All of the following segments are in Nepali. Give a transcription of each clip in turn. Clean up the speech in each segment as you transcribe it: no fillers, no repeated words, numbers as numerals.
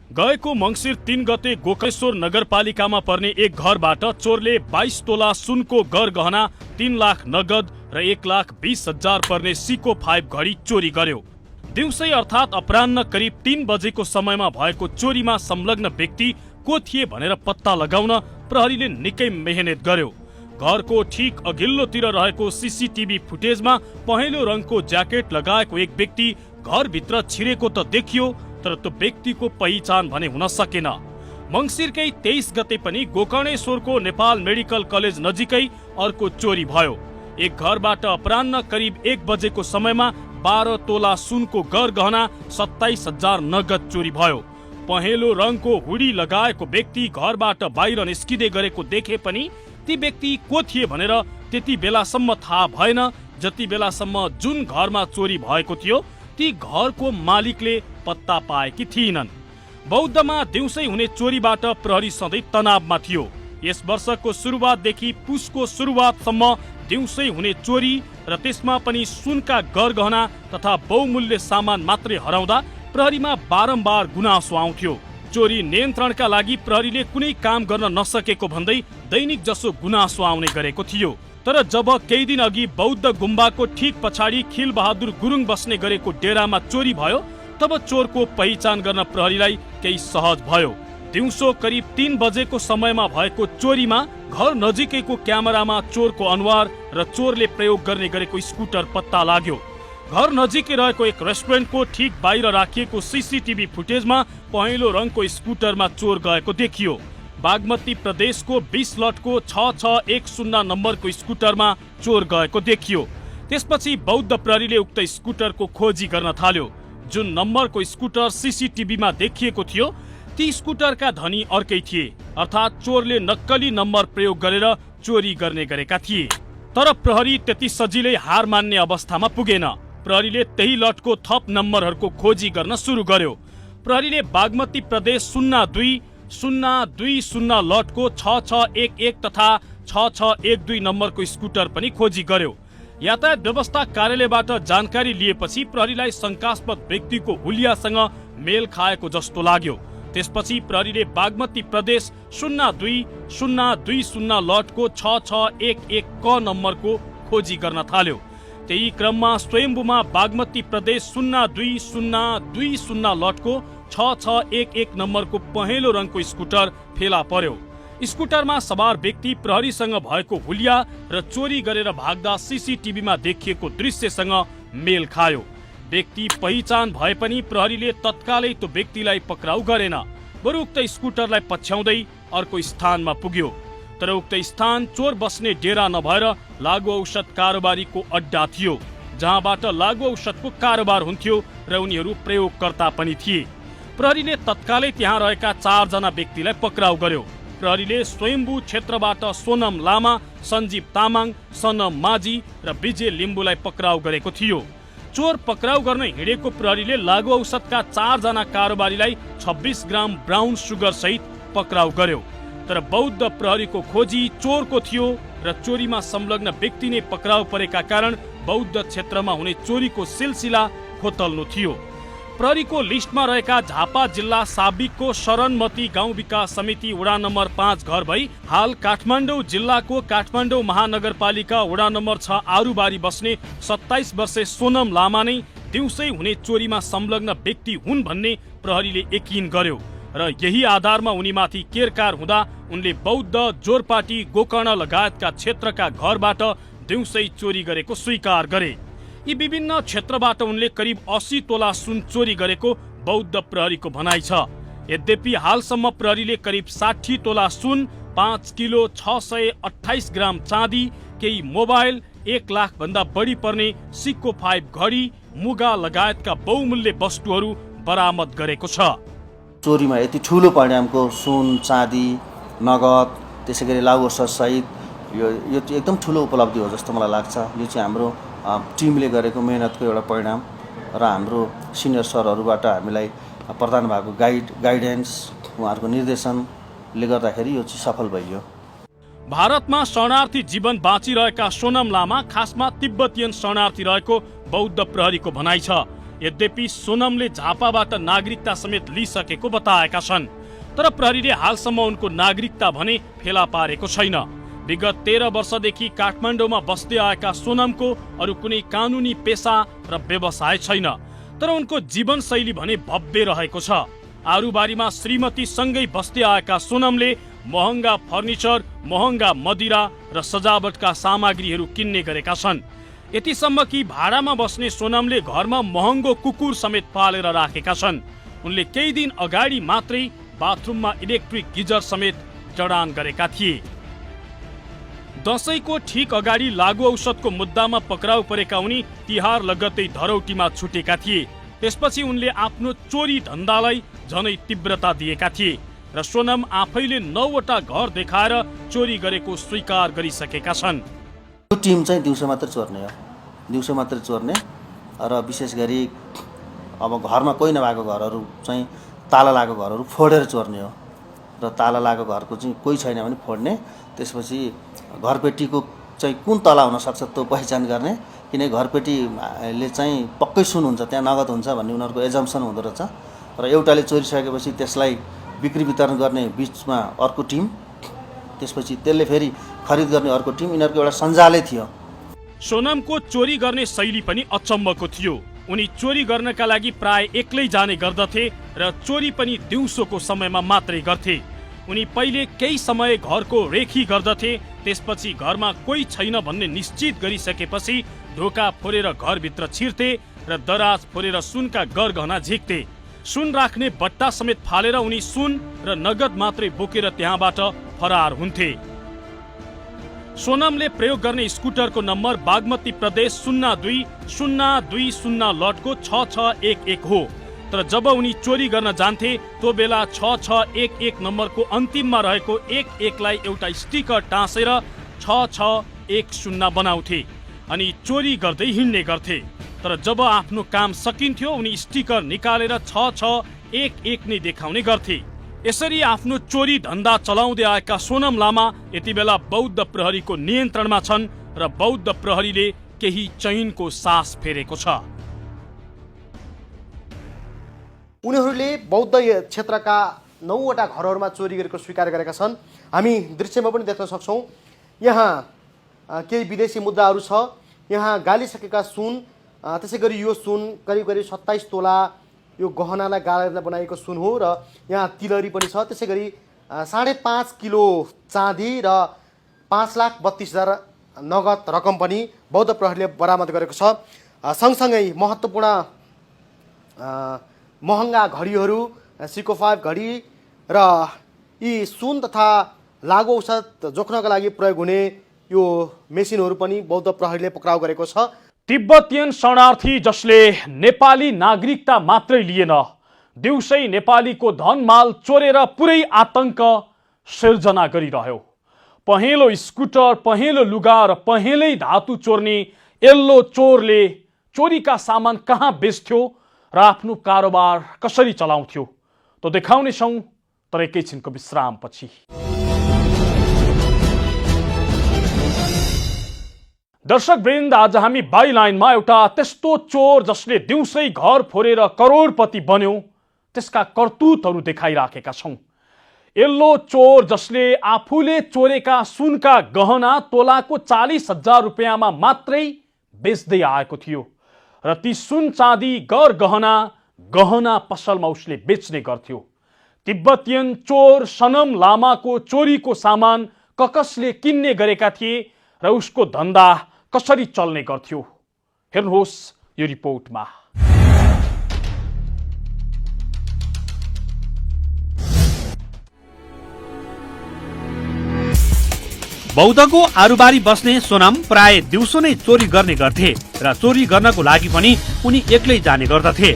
गएको मंसिर 3 गते गोकर्णेश्वर नगरपालिकामा पर्ने एक घरबाट चोरले 22 तोला सुनको गरगहना, 3 लाख नगद र 1,20,000 पर्ने सिको 5 घडी चोरी गर्यो। दिउँसै अर्थात् अपराह्न करिब 3 बजेको समयमा भएको चोरीमा संलग्न व्यक्ति को थिए भनेर पत्ता लगाउन प्रहरीले निकै मेहनत गर्यो। घरको ठीक अघिल्लोतिर रहेको सीसीटीभी फुटेजमा पहेँलो रङको ज्याकेट लगाएको एक व्यक्ति घरभित्र छिरेको त देखियो, तर त्यो व्यक्तिको पहिचान भने हुन सकेन। मंसिरकै 23 गते पनि गोकर्णेश्वरको नेपाल मेडिकल कलेज नजिकै अर्को चोरी भयो। एक घरबाट अपराह्न करिब 1 बजेको समयमा 12 तोला सुनको गरगहना, 27,000 नगद चोरी भयो। पहेँलो रङको हुडी लगाएको व्यक्ति घरबाट बाहिर निस्किँदै गरेको देखे पनि ती व्यक्ति को थिए भनेर त्यति बेलासम्म थाहा भएन, जति बेलासम्म जुन घरमा चोरी भएको थियो ती घरको मालिकले पत्ता पाएकी थिइनन्। बौद्धमा दिउँसै हुने चोरीबाट प्रहरी सधैँ तनावमा थियो। यस वर्षको सुरुवातदेखि पुसको सुरुवातसम्म दिउँसै हुने चोरी र त्यसमा पनि सुनका गरगहना तथा बहुमूल्य सामान मात्रै हराउँदा प्रहरीमा बारम्बार गुनासो आउँथ्यो। चोरी नियन्त्रणका लागि प्रहरीले कुनै काम गर्न नसकेको भन्दै दैनिक जसो गुनासो आउने गरेको थियो। तर जब केही दिन अघि बौद्ध गुम्बाको ठीक पछाडि खिलबहादुर गुरुङ बस्ने गरेको डेरामा चोरी भयो, तब चोरको पहिचान गर्न प्रहरीलाई केही सहज भयो। दिउँसो करिब 3 बजेको समयमा भएको चोरीमा घर नजिकैको क्यामेरामा चोरको अनुहार र चोरले प्रयोग गर्ने गरेको स्कुटर पत्ता लाग्यो। घर नजिकै रहेको एक रेस्टुरेन्टको ठीक बाहिर राखिएको सीसीटीभी फुटेजमा पहेँलो रङको स्कुटरमा चोर गएको देखियो। बागमती प्रदेशको 20 लटको 6610 नम्बरको स्कुटरमा चोर गएको देखियो। त्यसपछि बौद्ध प्रहरीले उक्त स्कुटरको खोजी गर्न थाल्यो। जुन नम्बरको स्कुटर सीसीटीभीमा देखिएको थियो ती स्कुटरका धनी अर्कै थिए, अर्थात् चोरले नक्कली नम्बर प्रयोग गरेर चोरी गर्ने गरेका थिए। तर प्रहरी त्यति सजिलै हार मान्ने अवस्थामा पुगेन। प्रहरीले त्यही लटको थप नम्बरहरूको खोजी गर्न सुरु गर्यो। प्रहरीले बागमती प्रदेश 02-020 लटको 6611 तथा 6612 नम्बरको स्कुटर पनि खोजी गर्यो। यातायात व्यवस्था कार्यालयबाट जानकारी लिएपछि प्रहरीलाई शंकास्पद व्यक्तिको हुलियासँग मेल खाएको जस्तो लाग्यो। त्यसपछि प्रहरीले बागमती प्रदेश 02-020 लटको 6611 क नम्बरको खोजी गर्न थाल्यो। त्यही क्रममा स्वयम्भूमा बागमती प्रदेश 02-020 लटको 6611 नम्बरको पहेँलो रङको स्कुटर फेला पर्यो। स्कुटरमा सवार व्यक्ति प्रहरीसँग भएको हुलिया र चोरी गरेर भाग्दा सीसीटीभीमा देखिएको दृश्यसँग मेल खायो। व्यक्ति पहिचान भए पनि प्रहरीले तत्कालै त्यो व्यक्तिलाई पक्राउ गरेन, बरु उक्त स्कुटरलाई पछ्याउँदै अर्को स्थानमा पुग्यो। तर उक्त स्थान चोर बस्ने डेरा नभएर लागु औषध कारोबारीको अड्डा थियो, जहाँबाट लागु औषधको कारोबार हुन्थ्यो र उनीहरू प्रयोगकर्ता पनि थिए। प्रहरीले तत्कालै त्यहाँ रहेका 4 जना व्यक्तिलाई पक्राउ गर्यो। प्रहरीले स्वयम्भू क्षेत्रबाट सोनम लामा, सञ्जीव तामाङ, सनम माझी र विजय लिम्बुलाई पक्राउ गरेको थियो। चोर पक्राउ गर्न हिँडेको प्रहरीले लागु औषधका 4 जना कारोबारीलाई 26 ग्राम ब्राउन सुगर सहित पक्राउ गर्यो। तर बौद्ध प्रहरीको खोजी चोरको थियो र चोरीमा संलग्न व्यक्ति नै पक्राउ परेका कारण बौद्ध क्षेत्रमा हुने चोरीको सिलसिला खोतल्नु थियो। प्रहरीको लिस्टमा रहेका झापा जिल्ला साबिकको शरणमती गाउँ विकास समिति वडा नम्बर 5 घर भई हाल काठमाडौँ जिल्लाको काठमाडौँ महानगरपालिका वडा नम्बर 6 आरुबारी बस्ने 27 वर्षे सोनम लामा नै दिउँसै हुने चोरीमा संलग्न व्यक्ति हुन् भन्ने प्रहरीले यकिन गर्यो र यही आधारमा उनीमाथि केरकार हुँदा उनले बौद्ध, जोरपाटी, गोकर्ण लगायतका क्षेत्रका घरबाट दिउँसै चोरी गरेको स्वीकार गरे। यी विभिन्न क्षेत्रबाट उनले करिब 80 तोला सुन चोरी गरेको बौद्ध प्रहरीको भनाइ छ। यद्यपि हालसम्म प्रहरीले करिब 60 तोला सुन, 5 किलो 628 ग्राम चाँदी, केही मोबाइल, 1 लाख भन्दा बढी पर्ने सिक्को 5 घडी, मुगा लगायतका बहुमूल्य वस्तुहरू बरामद गरेको छ। चोरीमा यति ठुलो परिणामको सुन, चाँदी, नगद, त्यसैगरी लागु औषध सहित यो एकदम ठुलो उपलब्धि हो जस्तो मलाई लाग्छ। यो चाहिँ हाम्रो टिमले गरेको मेहनतको एउटा परिणाम र हाम्रो सिनियर सरहरूबाट हामीलाई प्रदान भएको गाइडेन्स, उहाँहरूको निर्देशनले गर्दाखेरि यो चाहिँ सफल भइयो। भारतमा शरणार्थी जीवन बाँचिरहेका सोनम लामा खासमा तिब्बतीयन शरणार्थी रहेको बौद्ध प्रहरीको भनाइ छ। यद्यपि सोनमले झापाबाट नागरिकता समेत लिइसकेको बताएका छन्, तर प्रहरीले हालसम्म उनको नागरिकता भने फेला पारेको छैन। विगत 13 वर्षदेखि काठमाडौँमा बस्दै आएका सोनमको अरू कुनै कानुनी पेसा र व्यवसाय छैन, तर उनको जीवनशैली भने भव्य रहेको छ। आरुबारीमा श्रीमती सँगै बस्दै आएका सोनमले महँगा फर्निचर, महँगा मदिरा र सजावटका सामग्रीहरू किन्ने गरेका छन्। यतिसम्म कि भाडामा बस्ने सोनमले घरमा महँगो कुकुर समेत पालेर राखेका छन्। उनले केही दिन अगाडि मात्रै बाथरुममा इलेक्ट्रिक गिजर समेत जडान गरेका थिए। दशैंको ठीक अगाडि लागु औषधको मुद्दामा पक्राउ परेका उनी तिहार लगत्तै धरौटीमा छुटेका थिए। त्यसपछि उनले आफ्नो चोरी धन्दालाई झनै तीव्रता दिएका थिए र सोनम आफैले 9 वटा घर देखाएर चोरी गरेको स्वीकार गरिसकेका छन्। यो टिम चाहिँ दिउँसो मात्र चोर्ने हो, दिउँसो मात्र चोर्ने र विशेष गरी अब घरमा कोही नभएको घरहरू चाहिँ ताला लागेको घरहरू फोडेर चोर्ने हो र ताला लागेको घरको चाहिँ कोही छैन भने फोड्ने। त्यसपछि घरपेटीको चाहिँ कुन तला हुनसक्छ त्यो पहिचान गर्ने, किनकि घरपेटीले चाहिँ पक्कै सुन हुन्छ, त्यहाँ नगद हुन्छ भन्ने उनीहरूको एजम्सन हुँदो रहेछ र एउटाले चोरिसकेपछि त्यसलाई बिक्री वितरण गर्ने बिचमा अर्को टिम, त्यसपछि त्यसले फेरि खरिद गर्ने अर्को टिम, यिनीहरूको एउटा सञ्जालै थियो। सोनमको चोरी गर्ने शैली पनि अचम्मको थियो। उनी चोरी गर्नका लागि प्राय एक्लै जाने गर्दथे र चोरी पनि दिउँसोको समयमा मात्रै गर्थे। उनी पहिले केही समय घरको रेखी गर्दथे, त्यसपछि घरमा कोही छैन भन्ने निश्चित गरिसकेपछि ढोका फोरेर घरभित्र छिर्थे र दराज फोरेर सुनका गरगहना झिक्थे। सुन राख्ने बट्टा समेत फालेर उनी सुन र नगद मात्रै बोकेर त्यहाँबाट फरार हुन्थे। सोनमले प्रयोग गर्ने स्कुटरको नम्बर बागमती प्रदेश 02-020 लटको 6611 हो, तर जब उनी चोरी गर्न जान्थे त्यो बेला 6611 नम्बरको अन्तिममा रहेको 11 लाई एउटा स्टिकर टाँसेर 6610 बनाउँथे अनि चोरी गर्दै हिँड्ने गर्थे। तर जब आफ्नो काम सकिन्थ्यो उनी स्टिकर निकालेर 6611 नै देखाउने गर्थे। यसरी आफ्नो चोरी धन्दा चलाउँदै आएका सोनम लामा यति बेला बौद्ध प्रहरीको नियन्त्रणमा छन् र बौद्ध प्रहरीले केही चैनको सास फेरेको छ। उनीहरूले बौद्ध क्षेत्रका 9 वटा घरहरूमा चोरी गरेको स्वीकार गरेका छन्। हामी दृश्यमा पनि देख्न सक्छौँ, यहाँ केही विदेशी मुद्राहरू छ, यहाँ गालिसकेका सुन, त्यसै गरी यो सुन करिब करिब 27 तोला यो गहनालाई गालेर बनाएको सुन हो र यहाँ तिलहरी पनि छ। त्यसै गरी 5.5 किलो चाँदी र 5,32,000 नगद रकम पनि बौद्ध प्रहरीले बरामद गरेको छ। सँगसँगै महत्त्वपूर्ण महँगा घडीहरू, सिको 5 घडी र यी सुन तथा लागु औषध जोख्नका लागि प्रयोग हुने यो मेसिनहरू पनि बौद्ध प्रहरीले पक्राउ गरेको छ। तिब्बतियन शरणार्थी जसले नेपाली नागरिकता मात्रै लिएन, दिउँसै नेपालीको धनमाल चोरेर पुरै आतंक सिर्जना गरिरह्यो। पहेँलो स्कुटर, पहेँलो लुगा र पहेँलै धातु चोर्ने यल्लो चोरले चोरीका सामान कहाँ बेच्थ्यो र आफ्नो कारोबार कसरी चलाउँथ्यो त देखाउनेछौँ, तर एकैछिनको विश्रामपछि। दर्शक वृन्द, आज हामी बाइलाइनमा एउटा त्यस्तो चोर जसले दिउँसै घर फोरेर करोडपति बन्यो त्यसका करतुतहरू देखाइराखेका छौँ। यल्लो चोर जसले आफूले चोरेका सुनका गहना तोलाको 40,000 रुपियाँमा मात्रै बेच्दै आएको थियो र ती सुन चाँदी गहना पसलमा उसले बेच्ने गर्थ्यो। तिब्बतियन चोर सनम लामाको चोरीको सामान कसले किन्ने गरेका थिए र उसको धन्दा कसरी चल्ने गर्थ्यो, हेर्नुहोस् यो रिपोर्टमा। बौद्धको आरुबारी बस्ने सोनम प्राय दिउँसो नै चोरी गर्ने गर्थे र चोरी गर्नको लागि पनि उनी एक्लै जाने गर्दथे।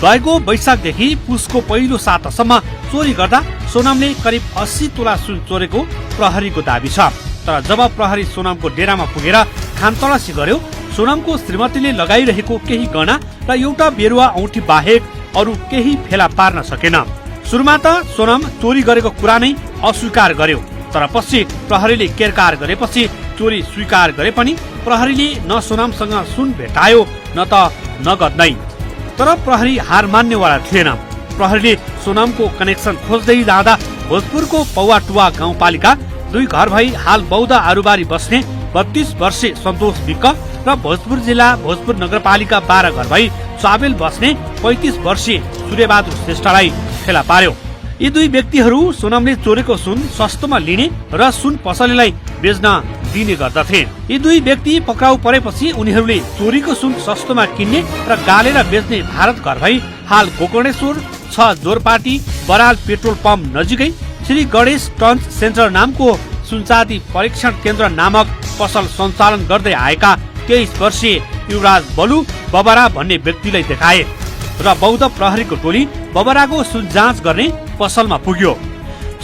गएको वैशाखदेखि पुसको पहिलो सातासम्म चोरी गर्दा सोनमले करिब 80 तोला सुन चोरेको प्रहरीको दाबी छ। तर जब प्रहरी सोनमको डेरामा पुगेर खानतलासी गर्यो, सोनमको श्रीमतीले लगाइरहेको केही गहना र एउटा बेरुवा औँठी बाहेक अरू केही फेला पार्न सकेन। सुरुमा त सोनम चोरी गरेको कुरा नै अस्वीकार गर्यो, तर पछि प्रहरीले केरकार गरेपछि चोरी स्वीकार गरे पनि प्रहरीले न सोनमसँग सुन भेटायो न त नगद नै। तर प्रहरी हार मान्नेवाला थिएन। प्रहरीले सोनामको कनेक्सन खोज्दै जाँदा भोजपुरको पौवाटुवा गाउँपालिका 2 घर भई हाल बौद्ध आरुबारी बस्ने 32 वर्षीय सन्तोष विक्क र भोजपुर जिल्ला भोजपुर नगरपालिका 12 घर भई चाबेल बस्ने 35 वर्षीय सूर्यबहादुर श्रेष्ठलाई फेला पार्यो। यी 2 व्यक्तिहरू सोनामले चोरेको सुन सस्तोमा लिने र सुन पसलेलाई बेच्न दिने गर्दथे। यी 2 व्यक्ति पक्राउ परेपछि उनीहरूले चोरीको सुन सस्तोमा किन्ने र गालेर बेच्ने भारत घर भई हाल गोकर्णेश्वर 6 जोरपाटी बराल पेट्रोल पम्प नजिकै श्री गणेश टन्स सेन्टर नामको सुनचाँदी परीक्षण केन्द्र नामक पसल सञ्चालन गर्दै आएका 23 वर्षीय युवराज बलु बबरा भन्ने व्यक्तिलाई देखाए र बौद्ध प्रहरीको टोली बबराको सुन जाँच गर्ने पसलमा पुग्यो।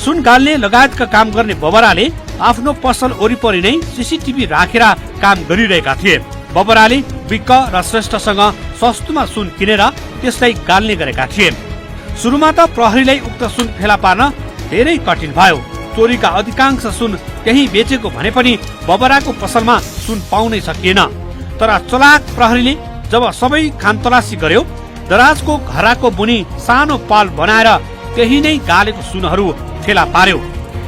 सुन गाल्ने लगायतका काम गर्ने बबराले आफ्नो पसल वरिपरि नै सीसीटीभी राखेर काम गरिरहेका थिए। बबराले विक्क र श्रेष्ठसँग सस्तोमा सुन किनेर त्यसलाई गाल्ने गरेका थिए। सुरुमा त प्रहरीलाई उक्त सुन फेला पार्न धेरै कठिन भयो। चोरीका अधिकांश सुन त्यही बेचेको भने पनि बबराको पसलमा सुन पाउनै सकिएन। तर चलाक प्रहरीले जब सबै खानतलासी गर्यो, दराजको घराको मुनि सानो पाल बनाएर त्यही नै गालेको सुनहरू फेला पार्यो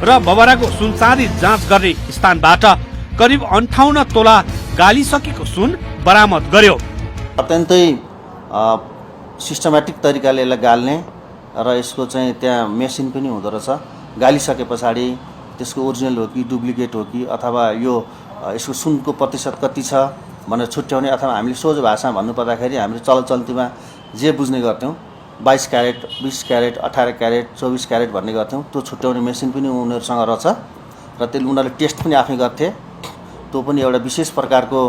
र बबराको सुन चाँदी जाँच गर्ने स्थानबाट करिब 58 तोला गालिसकेको सुन बरामद गर्यो। अत्यन्तै सिस्टमेटिक तरिकाले यसलाई गाल्ने र यसको चाहिँ त्यहाँ मेसिन पनि हुँदो रहेछ। गालिसके पछाडि त्यसको ओरिजिनल हो कि डुप्लिकेट हो कि अथवा यो यसको सुनको प्रतिशत कति छ भनेर छुट्याउने, अथवा हामीले सोझो भाषामा भन्नुपर्दाखेरि हामीले चलचल्तीमा जे बुझ्ने गर्थ्यौँ 22 क्यारेट, 20 क्यारेट, 18 क्यारेट, 24 क्यारेट भन्ने गर्थ्यौँ। त्यो छुट्याउने मेसिन पनि उनीहरूसँग रहेछ र त्यसले उनीहरूले टेस्ट पनि आफै गर्थे। त्यो पनि एउटा विशेष प्रकारको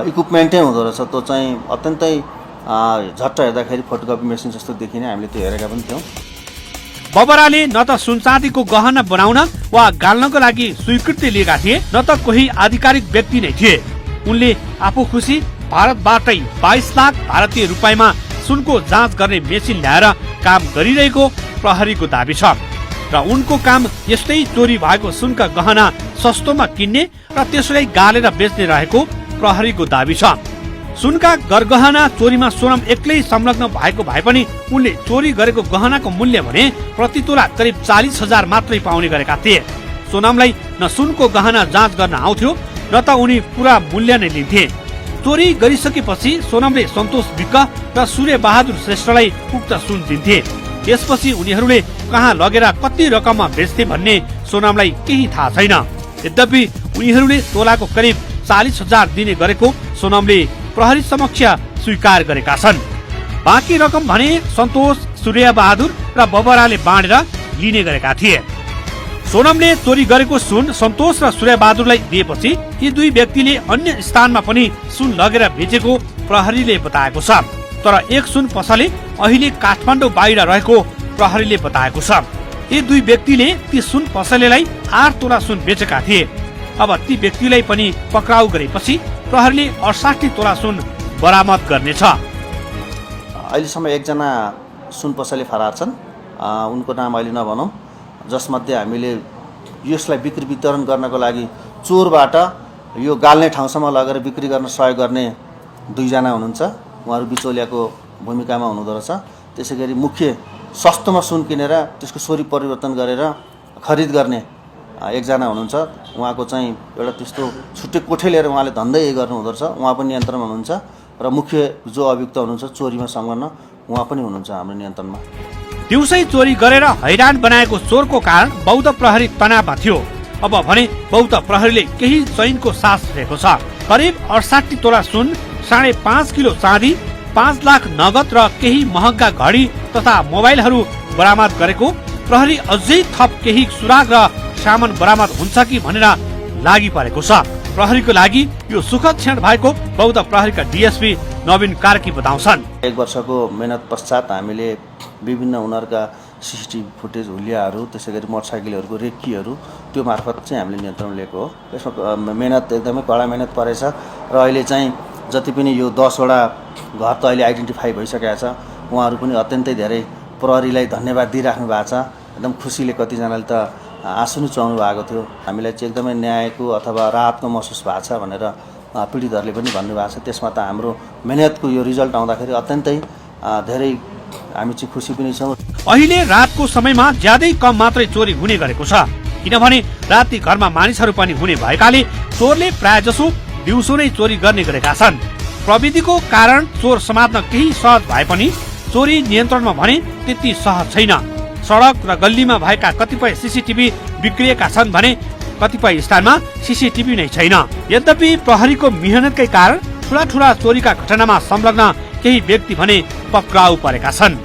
इक्विपमेन्टै हुँदो रहेछ। त्यो चाहिँ अत्यन्तै झट्ट हेर्दाखेरि फोटोकपी मेसिन जस्तो देखिने, हामीले त्यो हेरेका पनि थियौँ। बबराले न त सुनचाँदीको गहना बनाउन वा गाल्नको लागि स्वीकृति लिएका थिए, न त कोही आधिकारिक व्यक्ति नै थिए। उनले आफू खुसी भारतबाटै 22 लाख भारतीय रुपैयाँमा सुनको जाँच गर्ने मेसिन ल्याएर काम गरिरहेको प्रहरीको दाबी छ र उनको काम यस्तै चोरी भएको सुनका गहना सस्तोमा किन्ने र त्यसलाई गालेर बेच्ने रहेको प्रहरीको दाबी छ। सुनका गरगहना चोरीमा सोनाम एक्लै संलग्न भएको भए पनि उनले चोरी गरेको गहनाको मूल्य भने प्रति तोला करिब 40,000 मात्रै पाउने गरेका थिए। सोनामलाई न सुनको गहना जाँच गर्न आउँथ्यो न त उनी पूरा मूल्य नै लिन्थे। चोरी गरिसकेपछि सोनामले सन्तोष विक्क र सूर्य बहादुर श्रेष्ठलाई उक्त सुन दिन्थे। त्यसपछि उनीहरूले कहाँ लगेर कति रकममा बेच्थे भन्ने सोनामलाई केही थाहा छैन। यद्यपि उनीहरूले तोलाको करिब 40,000 दिने गरेको सोनामले प्रहरी समक्ष स्वीकार गरेका छन्। बाँकी रकम भने सन्तोष, सूर्य बहादुर र बबराले बाँडेर लिने गरेका थिए। सोनामले चोरी गरेको सुन सन्तोष र सूर्य बहादुरलाई दिएपछि यी 2 व्यक्तिले अन्य स्थानमा पनि सुन लगेर बेचेको प्रहरीले बताएको छ। तर एक सुन पसले अहिले काठमाडौँ बाहिर रहेको प्रहरीले बताएको छ। यी 2 व्यक्तिले ती सुन पसलेलाई 8 तोला सुन बेचेका थिए। अब ती व्यक्तिलाई पनि पक्राउ गरेपछि प्रहरीले 68 तोला सुन बरामद गर्नेछ। अहिलेसम्म एकजना सुन पसले फरार छन्। उनको नाम अहिले नभनौँ, जसमध्ये हामीले यसलाई बिक्री वितरण गर्नको लागि चोरबाट यो गाल्ने ठाउँसम्म लगेर बिक्री गर्न सहयोग गर्ने 2 जना हुनुहुन्छ। उहाँहरू बिचौलियाको भूमिकामा हुनुहुँदो रहेछ। त्यसै गरी मुख्य सस्तोमा सुन किनेर त्यसको स्वरूप परिवर्तन गरेर खरिद गर्ने 1 जना हुनुहुन्छ। उहाँको चाहिँ एउटा त्यस्तो छुट्टै कोठे लिएर उहाँले धन्दै गर्नुहुँदो रहेछ। उहाँ पनि नियन्त्रणमा हुनुहुन्छ र मुख्य जो अभियुक्त हुनुहुन्छ चोरीमा संलग्न उहाँ पनि हुनुहुन्छ हाम्रो नियन्त्रणमा। दिउँसै चोरी गरेर हैरान बनाएको चोरको कारण बौद्ध प्रहरी तनावमा थियो। अब भने बौद्ध प्रहरीले केही चैनको सास लिएको छ। करिब 68 तोला सुन, 5.5 किलो चाँदी, 5 लाख नगद र केही महँगा घडी तथा मोबाइलहरू बरामद गरेको प्रहरी अझै थप केही सुराग र सामान बरामद हुन्छ कि भनेर लागि परेको छ। प्रहरीको लागि यो सुखद क्षण भएको बौद्ध प्रहरीका डीएसपी नवीन कार्की बताउँछन्। 1 वर्षको मेहनत पश्चात हामीले विभिन्न उनीहरूका सीसीटीभी फुटेज, हुलियाहरू, त्यसै गरी मोटरसाइकलहरूको रेक्कीहरू त्यो मार्फत चाहिँ हामीले नियन्त्रण लिएको हो। यसमा मेहनत एकदमै कडा मेहनत परेछ र अहिले चाहिँ जति पनि यो 10 वटा घर त अहिले आइडेन्टिफाई भइसकेको छ। उहाँहरू पनि अत्यन्तै धेरै प्रहरीलाई धन्यवाद दिइराख्नु भएको छ। एकदम खुसीले कतिजनाले त आँसु नै चुहाउनु भएको थियो। हामीलाई चाहिँ एकदमै न्यायको अथवा राहतको महसुस भएको छ भनेर पीडितहरूले पनि भन्नुभएको छ। त्यसमा त हाम्रो मेहनतको यो रिजल्ट आउँदाखेरि अत्यन्तै धेरै हामी चाहिँ खुसी पनि छौँ। अहिले रातको समयमा ज्यादै कम मात्रै चोरी हुने गरेको छ, किनभने राति घरमा मानिसहरू पनि हुने भएकाले चोरले प्रायजसो दिउँसो नै चोरी गर्ने गरेका छन्। प्रविधिको कारण चोर समात्न केही सहज भए पनि चोरी नियन्त्रणमा भने त्यति सहज छैन। सडक र गल्लीमा भएका कतिपय सीसीटीभी बिग्रिएका छन् भने कतिपय स्थानमा सीसीटीभी नै छैन। यद्यपि प्रहरीको मेहनतकै कारण ठूला चोरीका घटनामा संलग्न केही व्यक्ति भने पक्राउ परेका छन्।